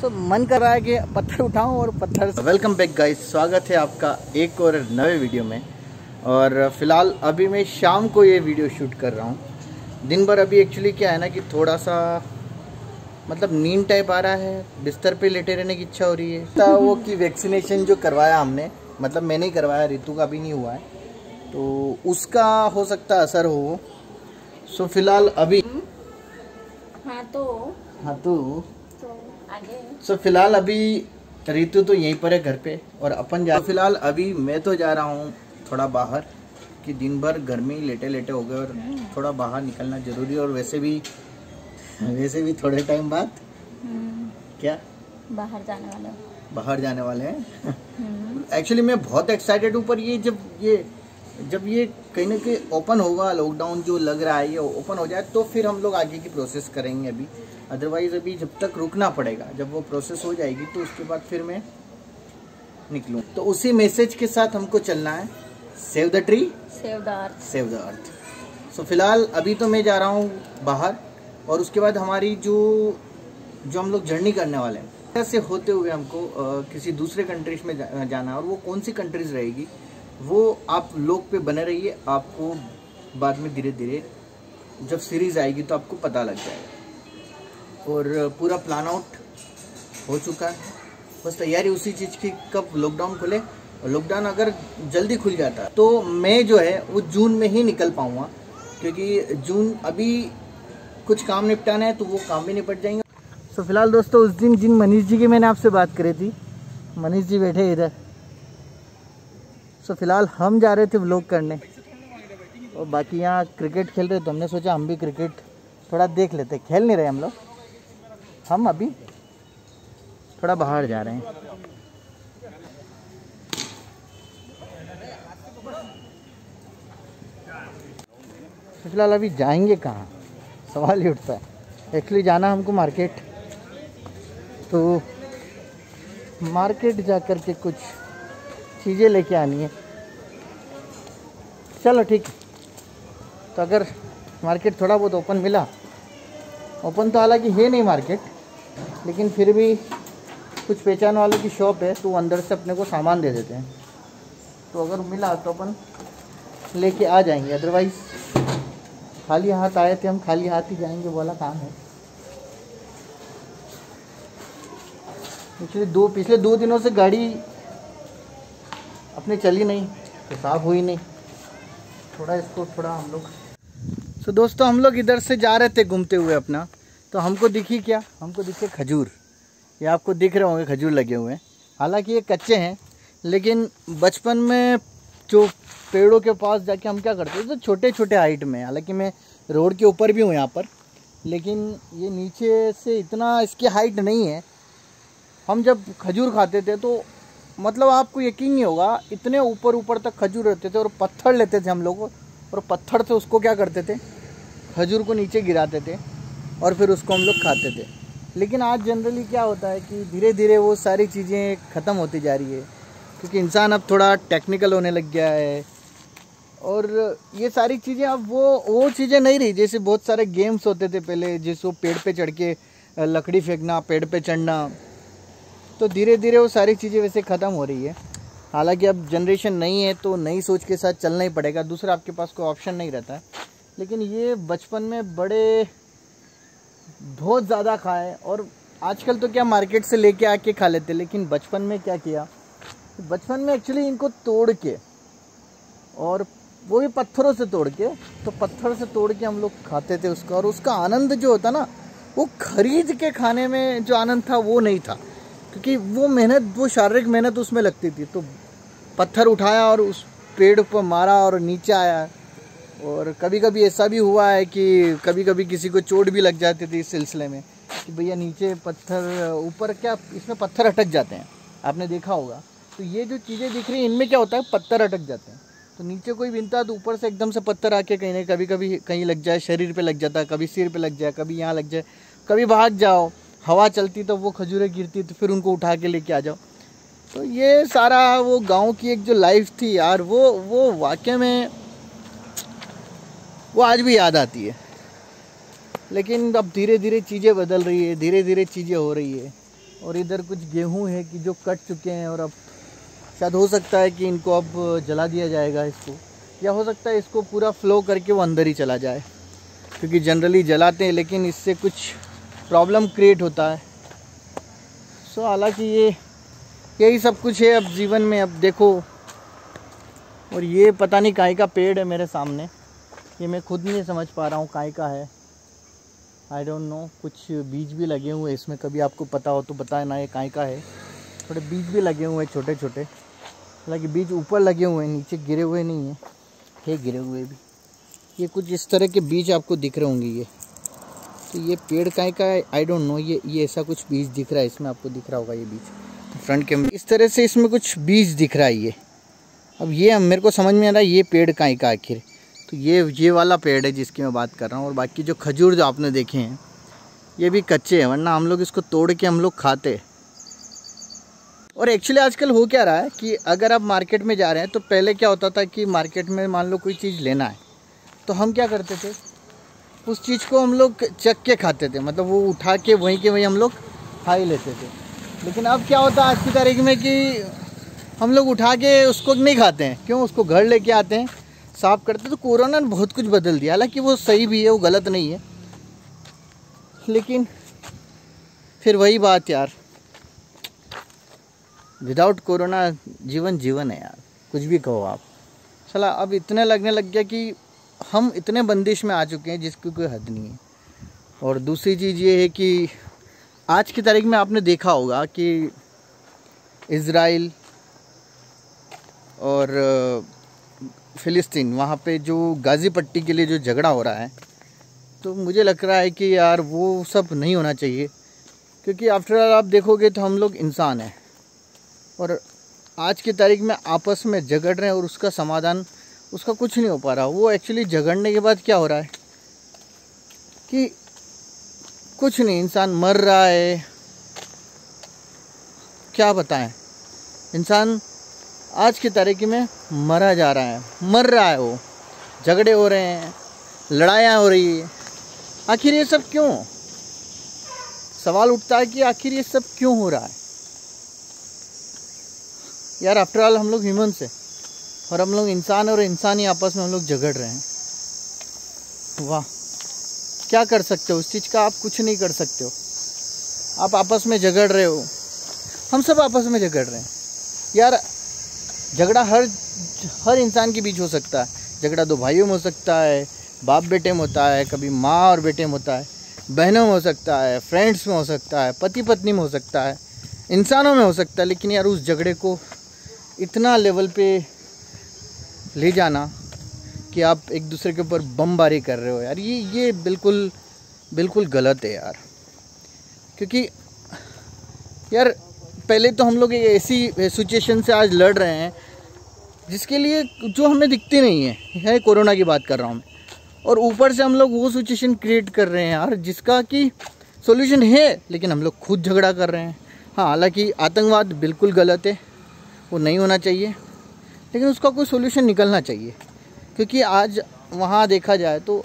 मन कर रहा है कि पत्थर उठाऊं और पत्थर। वेलकम बैक गाइस, स्वागत है आपका एक और नए वीडियो में। और फिलहाल अभी मैं शाम को ये वीडियो शूट कर रहा हूँ। दिन भर अभी एक्चुअली क्या है ना कि थोड़ा सा मतलब नींद टाइप आ रहा है, बिस्तर पे लेटे रहने की इच्छा हो रही है। वो कि वैक्सीनेशन जो करवाया हमने, मतलब मैंने ही करवाया, ऋतु का भी नहीं हुआ है, तो उसका हो सकता है असर हो। सो फिलहाल अभी सो फिलहाल अभी ऋतु तो यहीं पर है घर पे, और अपन जा फिलहाल अभी मैं तो जा रहा हूँ थोड़ा बाहर, कि दिन भर घर में ही लेटे लेटे हो गए और थोड़ा बाहर निकलना जरूरी है। और वैसे भी थोड़े टाइम बाद क्या बाहर जाने वाले हैं। एक्चुअली मैं बहुत एक्साइटेड हूँ, पर ये जब ये कहीं ना कहीं ओपन होगा, लॉकडाउन जो लग रहा है ये ओपन हो जाए तो फिर हम लोग आगे की प्रोसेस करेंगे। अभी अदरवाइज अभी जब तक रुकना पड़ेगा, जब वो प्रोसेस हो जाएगी तो उसके बाद फिर मैं निकलूँ। तो उसी मैसेज के साथ हमको चलना है, save the tree save the earth. So फिलहाल अभी तो मैं जा रहा हूँ बाहर, और उसके बाद हमारी जो हम लोग जर्नी करने वाले हैं, ऐसे होते हुए हमको किसी दूसरे कंट्रीज में जाना है। और वो कौन सी कंट्रीज रहेगी वो आप लोग पे बने रहिए, आपको बाद में धीरे धीरे जब सीरीज आएगी तो आपको पता लग जाएगा। और पूरा प्लान आउट हो चुका है, बस तैयारी उसी चीज़ की कब लॉकडाउन खुले। और लॉकडाउन अगर जल्दी खुल जाता तो मैं जो है वो जून में ही निकल पाऊँगा, क्योंकि जून अभी कुछ काम निपटाना है तो वो काम भी निपट जाएंगे। तो फिलहाल दोस्तों, उस दिन जिन मनीष जी की मैंने आपसे बात करी थी, मनीष जी बैठे इधर। सो फिलहाल हम जा रहे थे व्लॉग करने, और बाकी यहाँ क्रिकेट खेल रहे, तो हमने सोचा हम भी क्रिकेट थोड़ा देख लेते। खेल नहीं रहे हम लोग, हम अभी थोड़ा बाहर जा रहे हैं। तो फिलहाल अभी जाएंगे कहाँ, सवाल ही उठता है। एक्चुअली जाना हमको मार्केट, तो मार्केट जा कर के कुछ चीज़ें लेके आनी है। चलो ठीक है, तो अगर मार्केट थोड़ा बहुत ओपन मिला, ओपन तो हालांकि है नहीं मार्केट, लेकिन फिर भी कुछ पहचान वालों की शॉप है तो अंदर से अपने को सामान दे देते हैं। तो अगर मिला तो अपन लेके आ जाएंगे, अदरवाइज़ खाली हाथ आए थे हम, खाली हाथ ही जाएंगे वाला काम है। एक्चुअली पिछले 2 दिनों से गाड़ी अपने चली नहीं, तो साफ हुई नहीं, थोड़ा हम लोग। तो दोस्तों, हम लोग इधर से जा रहे थे घूमते हुए अपना, तो हमको दिखी क्या, हमको दिखे खजूर। ये आपको दिख रहे होंगे खजूर लगे हुए हैं, हालांकि ये कच्चे हैं, लेकिन बचपन में जो पेड़ों के पास जाके हम क्या करते थे, तो छोटे छोटे हाइट में, हालांकि मैं रोड के ऊपर भी हूँ यहाँ पर, लेकिन ये नीचे से इतना इसकी हाइट नहीं है। हम जब खजूर खाते थे तो मतलब आपको यकीन नहीं होगा, इतने ऊपर तक खजूर रहते थे, और पत्थर लेते थे हम लोग, और पत्थर से उसको क्या करते थे, खजूर को नीचे गिराते थे और फिर उसको हम लोग खाते थे। लेकिन आज जनरली क्या होता है कि धीरे धीरे वो सारी चीज़ें ख़त्म होती जा रही है, क्योंकि इंसान अब थोड़ा टेक्निकल होने लग गया है, और ये सारी चीज़ें अब वो चीज़ें नहीं रही। जैसे बहुत सारे गेम्स होते थे पहले, जैसे वो पेड़ पे चढ़ के लकड़ी फेंकना, पेड़ पे चढ़ना, तो धीरे धीरे वो सारी चीज़ें वैसे ख़त्म हो रही है। हालांकि अब जनरेशन नहीं है तो नई सोच के साथ चलना ही पड़ेगा, दूसरा आपके पास कोई ऑप्शन नहीं रहता है। लेकिन ये बचपन में बड़े बहुत ज़्यादा खाए, और आजकल तो क्या मार्केट से लेके आके खा लेते, लेकिन बचपन में क्या किया, बचपन में एक्चुअली इनको तोड़ के, और वो भी पत्थरों से तोड़ के, तो पत्थर से तोड़ के हम लोग खाते थे उसका। और उसका आनंद जो होता ना, वो खरीद के खाने में जो आनंद था वो नहीं था, क्योंकि वो मेहनत, वो शारीरिक मेहनत उसमें लगती थी। तो पत्थर उठाया और उस पेड़ पर मारा और नीचे आया। और कभी कभी ऐसा भी हुआ है कि कभी कभी किसी को चोट भी लग जाती थी इस सिलसिले में, कि भैया नीचे पत्थर, ऊपर क्या इसमें पत्थर अटक जाते हैं, आपने देखा होगा। तो ये जो चीज़ें दिख रही हैं, इनमें क्या होता है, पत्थर अटक जाते हैं। तो नीचे कोई बिनता है तो ऊपर से एकदम से पत्थर आके कहीं ना कभी कहीं लग जाए, शरीर पे लग जाता है, कभी सिर पे लग जाए, कभी यहाँ लग जाए, कभी भाग जाओ, हवा चलती तो वो खजूरें गिरती तो फिर उनको उठा के लेके आ जाओ। तो ये सारा वो गांव की एक जो लाइफ थी यार, वो वाकई में वो आज भी याद आती है। लेकिन अब धीरे धीरे चीज़ें बदल रही है, धीरे धीरे चीज़ें हो रही है। और इधर कुछ गेहूं है कि जो कट चुके हैं और अब शायद हो सकता है कि इनको अब जला दिया जाएगा इसको, या हो सकता है इसको पूरा फ्लो करके वो अंदर ही चला जाए, क्योंकि जनरली जलाते हैं लेकिन इससे कुछ प्रॉब्लम क्रिएट होता है। सो हालांकि यही सब कुछ है अब जीवन में। अब देखो, और ये पता नहीं काहे का पेड़ है मेरे सामने, ये मैं खुद नहीं समझ पा रहा हूँ काहे का है, आई डोंट नो। कुछ बीज भी लगे हुए हैं इसमें, कभी आपको पता हो तो बताए ना ये काहे का है। थोड़े बीज भी लगे हुए हैं छोटे छोटे, हालांकि बीज ऊपर लगे हुए हैं, नीचे गिरे हुए नहीं हैं, गिरे हुए भी। ये कुछ इस तरह के बीज आपको दिख रहे होंगे ये, तो ये पेड़ काहे का है आई डोंट नो। ये ऐसा कुछ बीज दिख रहा है इसमें, आपको दिख रहा होगा ये बीज फ्रंट कैमरे इस तरह से इसमें कुछ बीज दिख रहा है ये। अब ये मेरे को समझ में आ रहा है ये पेड़ काहे का आखिर, तो ये वाला पेड़ है जिसकी मैं बात कर रहा हूँ। और बाकी जो खजूर जो आपने देखे हैं ये भी कच्चे हैं, वरना हम लोग इसको तोड़ के हम लोग खाते। और एक्चुअली आजकल हो क्या रहा है कि अगर आप मार्केट में जा रहे हैं तो पहले क्या होता था कि मार्केट में मान लो कोई चीज़ लेना है तो हम क्या करते थे, उस चीज़ को हम लोग चख के खाते थे, मतलब वो उठा के वहीं के वहीं हम लोग खा ही लेते थे। लेकिन अब क्या होता है आज की तारीख में कि हम लोग उठा के उसको नहीं खाते हैं, क्यों, उसको घर लेके आते हैं, साफ़ करते। तो कोरोना ने बहुत कुछ बदल दिया, हालांकि वो सही भी है, वो गलत नहीं है, लेकिन फिर वही बात यार, विदाउट कोरोना जीवन है यार, कुछ भी कहो आप। चला अब इतने लगने लग गया कि हम इतने बंदिश में आ चुके हैं जिसकी कोई हद नहीं है। और दूसरी चीज़ ये है कि आज की तारीख में आपने देखा होगा कि इज़राइल और फ़िलिस्तीन, वहाँ पे जो गाज़ी पट्टी के लिए जो झगड़ा हो रहा है, तो मुझे लग रहा है कि यार वो सब नहीं होना चाहिए, क्योंकि आफ्टर ऑल आप देखोगे तो हम लोग इंसान हैं और आज की तारीख में आपस में झगड़ रहे हैं और उसका समाधान उसका कुछ नहीं हो पा रहा। वो एक्चुअली झगड़ने के बाद क्या हो रहा है कि कुछ नहीं, इंसान मर रहा है, क्या बताएं, इंसान आज की तारीख में मरा जा रहा है, मर रहा है, वो झगड़े हो रहे हैं, लड़ाइयाँ हो रही है। आखिर ये सब क्यों, सवाल उठता है कि आखिर ये सब क्यों हो रहा है यार। आफ्टर ऑल हम लोग ह्यूमन से, और हम लोग इंसान और इंसान ही आपस में हम लोग झगड़ रहे हैं। वाह, क्या कर सकते हो उस चीज़ का, आप कुछ नहीं कर सकते हो। आप आपस में झगड़ रहे हो, हम सब आपस में झगड़ रहे हैं यार। झगड़ा हर इंसान के बीच हो सकता है, झगड़ा दो भाइयों में हो सकता है, बाप बेटे में होता है, कभी माँ और बेटे में होता है, बहनों में हो सकता है, फ्रेंड्स में हो सकता है, पति पत्नी में हो सकता है, इंसानों में हो सकता है। लेकिन यार उस झगड़े को इतना लेवल पे ले जाना कि आप एक दूसरे के ऊपर बमबारी कर रहे हो यार, ये बिल्कुल गलत है यार। क्योंकि यार पहले तो हम लोग ऐसी सिचुएशन से आज लड़ रहे हैं जिसके लिए जो हमें दिखती नहीं है कोरोना की बात कर रहा हूँ मैं, और ऊपर से हम लोग वो सिचुएशन क्रिएट कर रहे हैं यार जिसका कि सॉल्यूशन है, लेकिन हम लोग खुद झगड़ा कर रहे हैं। हाँ, हालांकि आतंकवाद बिल्कुल गलत है, वो नहीं होना चाहिए, लेकिन उसका कोई सॉल्यूशन निकलना चाहिए। क्योंकि आज वहाँ देखा जाए तो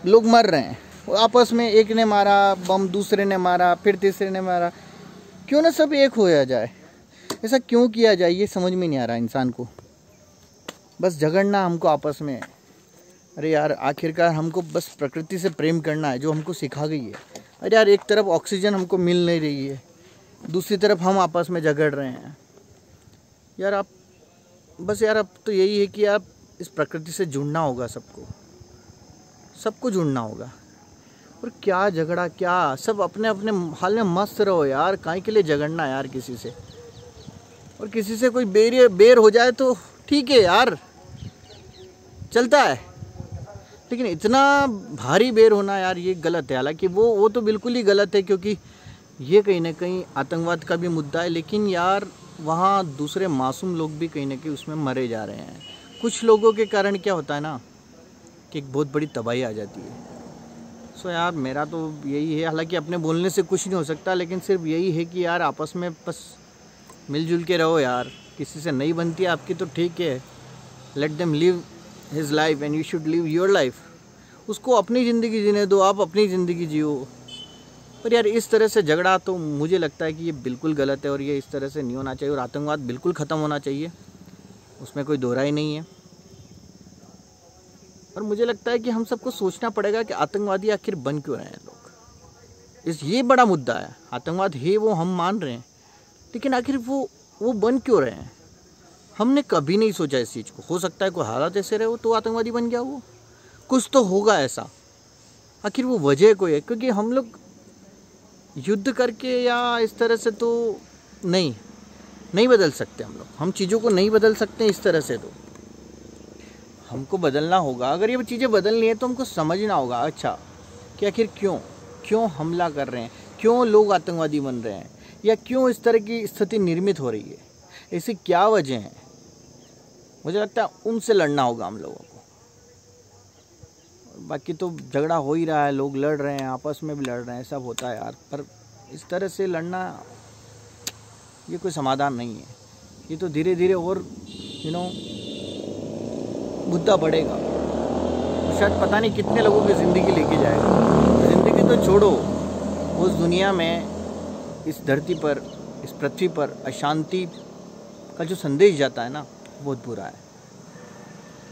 लोग मर रहे हैं आपस में, एक ने मारा बम, दूसरे ने मारा, फिर तीसरे ने मारा। क्यों ना सब एक होया जाए, ऐसा क्यों किया जाए ये समझ में नहीं आ रहा इंसान को। बस झगड़ना हमको आपस में। अरे यार आखिरकार हमको बस प्रकृति से प्रेम करना है जो हमको सिखा गई है। अरे यार एक तरफ ऑक्सीजन हमको मिल नहीं रही है, दूसरी तरफ हम आपस में झगड़ रहे हैं यार। आप बस यार अब तो यही है कि आप इस प्रकृति से जुड़ना होगा, सबको जुड़ना होगा। और क्या झगड़ा, क्या सब अपने अपने हाल में मस्त रहो यार, काहे के लिए झगड़ना यार किसी से। और किसी से कोई बेर हो जाए तो ठीक है यार, चलता है, लेकिन इतना भारी बेर होना यार ये गलत है। हालांकि वो तो बिल्कुल ही गलत है, क्योंकि ये कहीं ना कहीं आतंकवाद का भी मुद्दा है। लेकिन यार वहाँ दूसरे मासूम लोग भी कहीं ना कहीं उसमें मरे जा रहे हैं। कुछ लोगों के कारण क्या होता है ना कि एक बहुत बड़ी तबाही आ जाती है। सो यार मेरा तो यही है, हालांकि अपने बोलने से कुछ नहीं हो सकता, लेकिन सिर्फ यही है कि यार आपस में बस मिलजुल के रहो यार। किसी से नहीं बनती आपकी तो ठीक है, let them live his life and you should live your life. उसको अपनी ज़िंदगी जीने दो, आप अपनी ज़िंदगी जियो। पर यार इस तरह से झगड़ा तो मुझे लगता है कि ये बिल्कुल गलत है और ये इस तरह से नहीं होना चाहिए और आतंकवाद बिल्कुल ख़त्म होना चाहिए, उसमें कोई दो राय नहीं है। और मुझे लगता है कि हम सबको सोचना पड़ेगा कि आतंकवादी आखिर बन क्यों रहे हैं लोग। ये बड़ा मुद्दा है। आतंकवाद है वो हम मान रहे हैं, लेकिन आखिर वो बन क्यों रहे हैं। हमने कभी नहीं सोचा इस चीज़ को। हो सकता है कोई हालात ऐसे रहे हो तो आतंकवादी बन गया, वो कुछ तो होगा ऐसा। आखिर वो वजह कोई है, क्योंकि हम लोग युद्ध करके या इस तरह से तो नहीं बदल सकते। हम चीज़ों को नहीं बदल सकते इस तरह से। तो हमको बदलना होगा। अगर ये चीज़ें बदलनी है तो हमको समझना होगा अच्छा कि आखिर क्यों हमला कर रहे हैं, क्यों लोग आतंकवादी बन रहे हैं, या क्यों इस तरह की स्थिति निर्मित हो रही है, ऐसी क्या वजह है। मुझे लगता है उनसे लड़ना होगा हम लोगों को। बाकी तो झगड़ा हो ही रहा है, लोग लड़ रहे हैं, आपस में भी लड़ रहे हैं, सब होता है यार। पर इस तरह से लड़ना ये कोई समाधान नहीं है। ये तो धीरे धीरे और मुद्दा बढ़ेगा तो शायद पता नहीं कितने लोगों की ज़िंदगी लेके जाएगा। ज़िंदगी तो छोड़ो, उस दुनिया में, इस धरती पर, इस पृथ्वी पर अशांति का जो संदेश जाता है ना, बहुत बुरा है।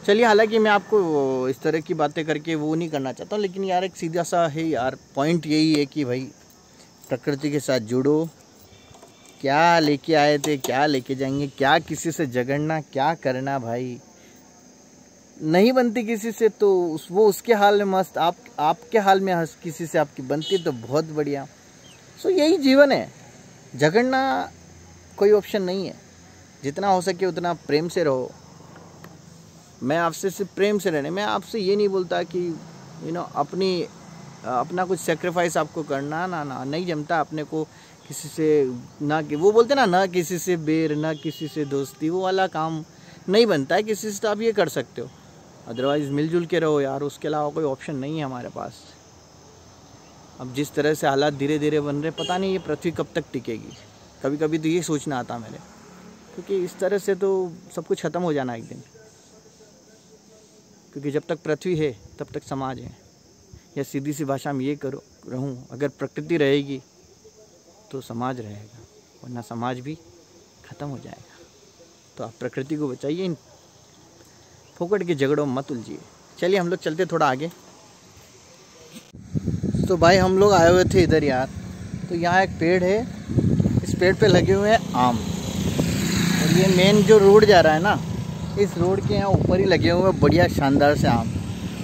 चलिए, हालांकि मैं आपको इस तरह की बातें करके वो नहीं करना चाहता हूँ, लेकिन यार एक सीधा सा है यार, पॉइंट यही है कि भाई प्रकृति के साथ जुड़ो। क्या लेके आए थे, क्या लेके जाएंगे, क्या किसी से झगड़ना, क्या करना भाई। नहीं बनती किसी से तो वो उसके हाल में मस्त, आपके हाल में हंस, किसी से आपकी बनती तो बहुत बढ़िया। सो यही जीवन है। झगड़ना कोई ऑप्शन नहीं है। जितना हो सके उतना प्रेम से रहो। मैं आपसे सिर्फ प्रेम से रहने, मैं आपसे ये नहीं बोलता कि अपना कुछ सेक्रीफाइस आपको करना, ना नहीं जमता अपने को किसी से, ना कि वो बोलते ना किसी से बैर, ना किसी से दोस्ती, वो वाला काम नहीं बनता है। किसी से तो आप ये कर सकते हो, अदरवाइज़ मिलजुल के रहो यार, उसके अलावा कोई ऑप्शन नहीं है हमारे पास। अब जिस तरह से हालात धीरे धीरे बन रहे, पता नहीं ये पृथ्वी कब तक टिकेगी। कभी कभी तो ये सोचना आता मेरे, क्योंकि इस तरह से तो सब कुछ ख़त्म हो जाना एक दिन। क्योंकि जब तक पृथ्वी है तब तक समाज है। या सीधी सी भाषा में ये रहूँ, अगर प्रकृति रहेगी तो समाज रहेगा, वरना समाज भी ख़त्म हो जाएगा। तो आप प्रकृति को बचाइए, इन फोकट के झगड़ों में मत उलझिए। चलिए हम लोग चलते थोड़ा आगे। तो भाई हम लोग आए हुए थे इधर यार, तो यहाँ एक पेड़ है, इस पेड़ पे लगे हुए हैं आम। और ये मेन जो रोड जा रहा है ना, इस रोड के यहाँ ऊपर ही लगे हुए हैं बढ़िया शानदार से आम।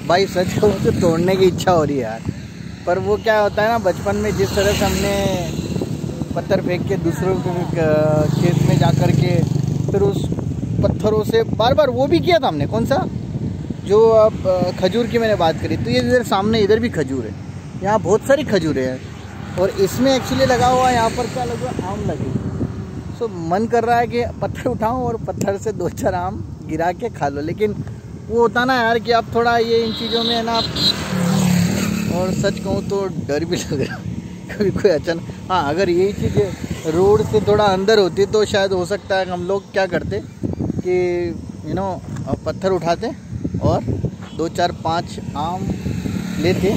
भाई सच कहूँ तो तोड़ने की इच्छा हो रही है यार, पर वो क्या होता है ना, बचपन में जिस तरह से हमने पत्थर फेंक के दूसरों के खेत में जा कर के फिर उस पत्थरों से बार बार वो भी किया था हमने। कौन सा, जो अब खजूर की मैंने बात करी, तो ये इधर सामने इधर भी खजूर है, यहाँ बहुत सारी खजूरें हैं। और इसमें एक्चुअली लगा हुआ है, यहाँ पर क्या लगा, आम लगे। सो मन कर रहा है कि पत्थर उठाऊं और पत्थर से 2-4 आम गिरा के खा लो, लेकिन वो होता ना यार कि आप थोड़ा ये इन चीज़ों में है ना, और सच कहूँ तो डर भी लग रहा है कभी कोई अचानक। हाँ, अगर यही चीज़ रोड से थोड़ा अंदर होती तो शायद हो सकता है हम लोग क्या करते कि पत्थर उठाते और 2-4-5 आम लेते,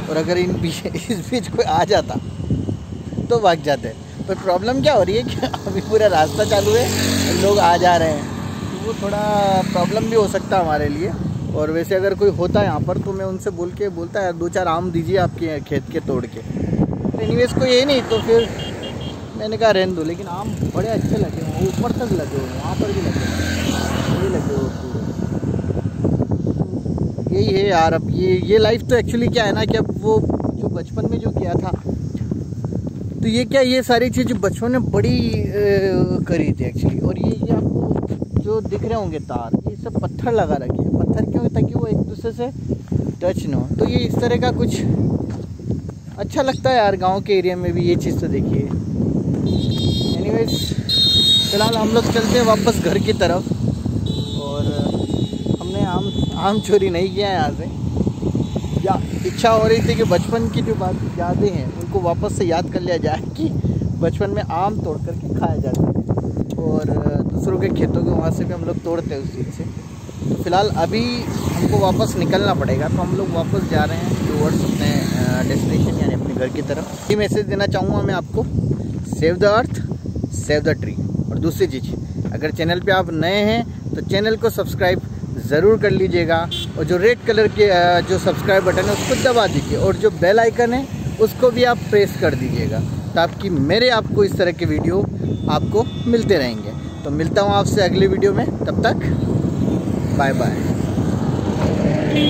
और अगर इस बीच कोई आ जाता तो भाग जाते। पर प्रॉब्लम क्या हो रही है कि अभी पूरा रास्ता चालू है, लोग आ जा रहे हैं, तो वो थोड़ा प्रॉब्लम भी हो सकता है हमारे लिए। और वैसे अगर कोई होता है यहाँ पर तो मैं उनसे बोलता है 2-4 आम दीजिए आपके खेत के तोड़ के। एनीवेज कोई ये नहीं तो फिर मैंने कहा रहने दो। लेकिन आम बड़े अच्छे लगे हुए, ऊपर तक लगे हुए, वहाँ पर भी लगे हुए, ये लगे हुए पूरे। यही है यार। अब ये लाइफ तो एक्चुअली क्या है ना कि अब वो जो बचपन में जो किया था, तो ये सारी चीज़ बचपन में बड़ी करी थी एक्चुअली। और ये आपको जो दिख रहे होंगे तार, ये सब पत्थर लगा रखे हैं। पत्थर क्यों, ताकि वो एक दूसरे से टच न हो। तो ये इस तरह का कुछ अच्छा लगता है यार, गांव के एरिया में भी ये चीज़ तो देखिए। एनीवेज फिलहाल हम लोग चलते हैं वापस घर की तरफ। और हमने आम चोरी नहीं किया है यहाँ से, या इच्छा हो रही थी कि बचपन की जो बात यादें हैं उनको वापस से याद कर लिया जाए कि बचपन में आम तोड़ करके खाया जाता है, और दूसरों के खेतों के वहाँ से भी हम लोग तोड़ते हैं उस चीज़ से। तो फिलहाल अभी हमको वापस निकलना पड़ेगा, तो हम लोग वापस जा रहे हैं टूवर्ड्स अपने डेस्टिनेशन यानी अपने घर की तरफ। ये मैसेज देना चाहूँगा मैं आपको, save the earth save the tree. और दूसरी चीज़, अगर चैनल पे आप नए हैं तो चैनल को सब्सक्राइब ज़रूर कर लीजिएगा, और जो रेड कलर के जो सब्सक्राइब बटन है उसको दबा दीजिए, और जो बेल आइकन है उसको भी आप प्रेस कर दीजिएगा, ताकि मेरे आपको इस तरह के वीडियो आपको मिलते रहेंगे। तो मिलता हूँ आपसे अगले वीडियो में, तब तक बाय बाय।